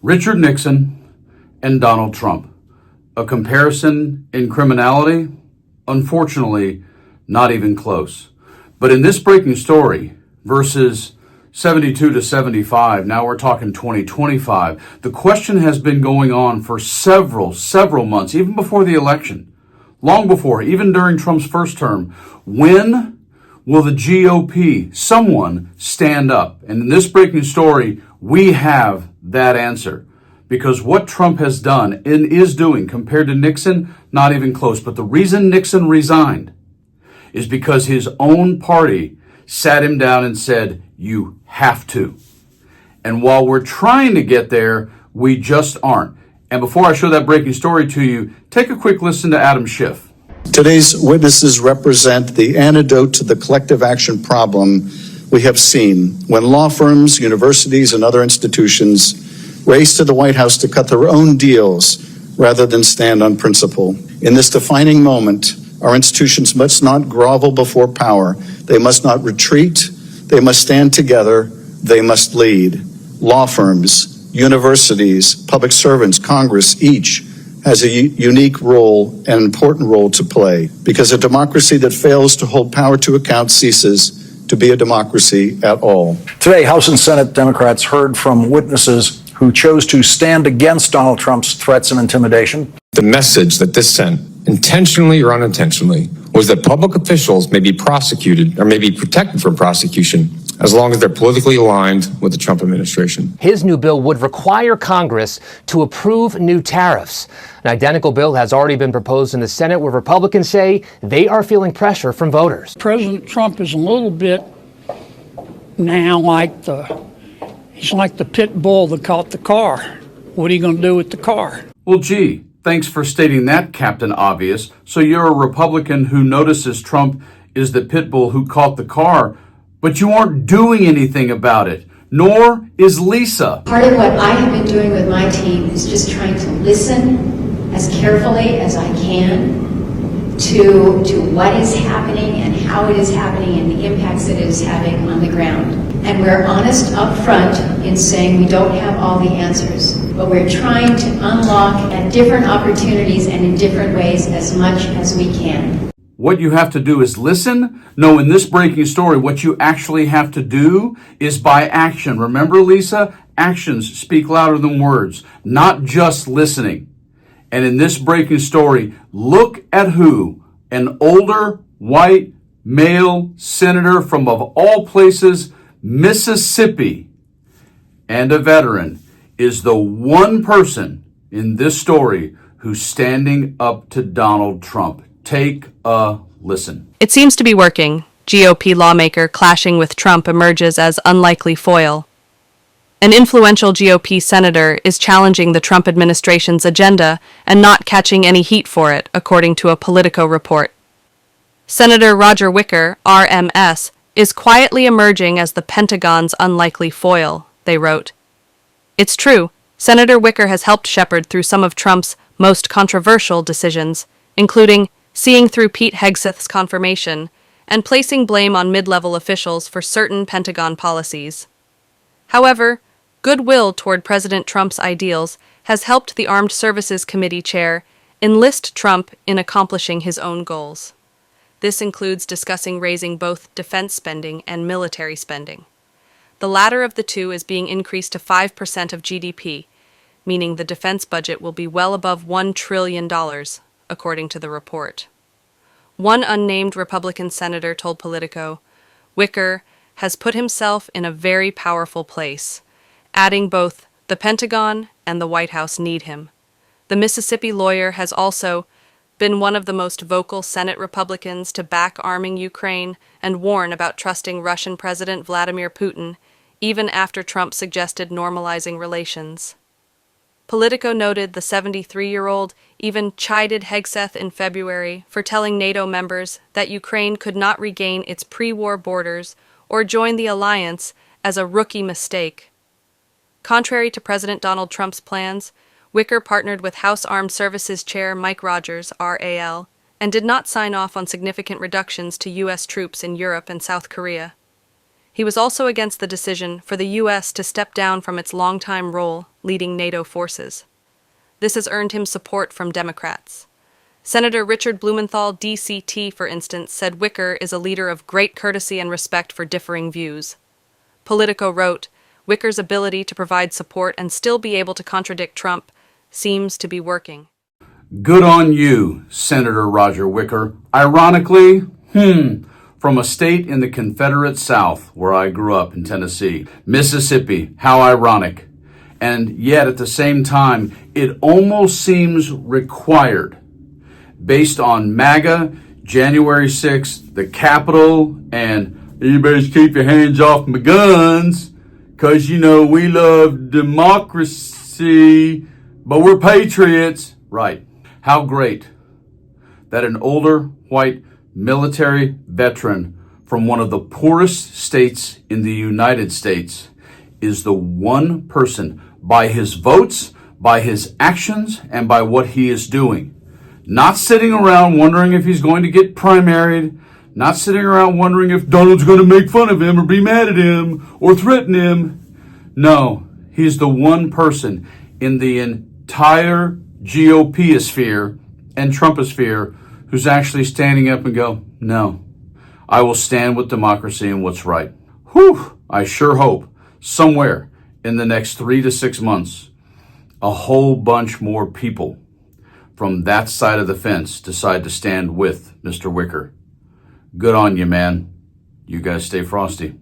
Richard Nixon and Donald Trump. A comparison in criminality? Unfortunately, not even close. But in this breaking story, verses 72 to 75, now we're talking 2025, the question has been going on for several months, even before the election, long before, even during Trump's first term. When will the GOP, someone, stand up? And in this breaking story, we have that answer. Because what Trump has done and is doing compared to Nixon, not even close. But the reason Nixon resigned is because his own party sat him down and said, you have to. And while we're trying to get there, we just aren't. And before I show that breaking story to you, take a quick listen to Adam Schiff. Today's witnesses represent the antidote to the collective action problem we have seen when law firms, universities, and other institutions race to the White House to cut their own deals rather than stand on principle. In this defining moment, our institutions must not grovel before power. They must not retreat. They must stand together. They must lead. Law firms, universities, public servants, Congress, each has a unique role and important role to play, because a democracy that fails to hold power to account ceases to be a democracy at all. Today, House and Senate Democrats heard from witnesses who chose to stand against Donald Trump's threats and intimidation. The message that this sent, intentionally or unintentionally, was that public officials may be prosecuted or may be protected from prosecution as long as they're politically aligned with the Trump administration. His new bill would require Congress to approve new tariffs. An identical bill has already been proposed in the Senate, where Republicans say they are feeling pressure from voters. President Trump is a little bit now he's like the pit bull that caught the car. What are you going to do with the car? Well, gee, thanks for stating that, Captain Obvious. So you're a Republican who notices Trump is the pit bull who caught the car, but you aren't doing anything about it, nor is Lisa. Part of what I have been doing with my team is just trying to listen as carefully as I can to what is happening and how it is happening and the impacts that it is having on the ground. And we're honest up front in saying we don't have all the answers, but we're trying to unlock at different opportunities and in different ways as much as we can. What you have to do is listen. No, in this breaking story, what you actually have to do is by action. Remember, Lisa, actions speak louder than words, not just listening. And in this breaking story, look at who, an older white male senator from, of all places, Mississippi, and a veteran, is the one person in this story who's standing up to Donald Trump. Take a listen. It seems to be working. GOP lawmaker clashing with Trump emerges as unlikely foil. An influential GOP senator is challenging the Trump administration's agenda and not catching any heat for it, according to a Politico report. Senator Roger Wicker, RMS, is quietly emerging as the Pentagon's unlikely foil, they wrote. It's true, Senator Wicker has helped shepherd through some of Trump's most controversial decisions, including seeing through Pete Hegseth's confirmation and placing blame on mid-level officials for certain Pentagon policies. However, goodwill toward President Trump's ideals has helped the Armed Services Committee chair enlist Trump in accomplishing his own goals. This includes discussing raising both defense spending and military spending. The latter of the two is being increased to 5% of GDP, meaning the defense budget will be well above $1 trillion, according to the report. One unnamed Republican senator told Politico, Wicker has put himself in a very powerful place, adding both the Pentagon and the White House need him. The Mississippi lawyer has also been one of the most vocal Senate Republicans to back arming Ukraine and warn about trusting Russian President Vladimir Putin, even after Trump suggested normalizing relations. Politico noted the 73-year-old even chided Hegseth in February for telling NATO members that Ukraine could not regain its pre-war borders or join the alliance as a rookie mistake. Contrary to President Donald Trump's plans, Wicker partnered with House Armed Services Chair Mike Rogers, RAL, and did not sign off on significant reductions to U.S. troops in Europe and South Korea. He was also against the decision for the U.S. to step down from its longtime role leading NATO forces. This has earned him support from Democrats. Senator Richard Blumenthal, DCT, for instance, said Wicker is a leader of great courtesy and respect for differing views. Politico wrote, Wicker's ability to provide support and still be able to contradict Trump seems to be working. Good on you, Senator Roger Wicker. Ironically, from a state in the Confederate South where I grew up in Tennessee, Mississippi, how ironic. And yet at the same time, it almost seems required based on MAGA, January 6th, the Capitol, and you better keep your hands off my guns because, you know, we love democracy, but we're patriots. Right. How great that an older white military veteran from one of the poorest states in the United States is the one person, by his votes, by his actions, and by what he is doing, not sitting around wondering if he's going to get primaried, not sitting around wondering if Donald's going to make fun of him or be mad at him or threaten him. No, he's the one person in the entire GOP-sphere and Trumposphere who's actually standing up and go, no, I will stand with democracy and what's right. Whew, I sure hope somewhere in the next 3 to 6 months, a whole bunch more people from that side of the fence decide to stand with Mr. Wicker. Good on you, man. You guys stay frosty.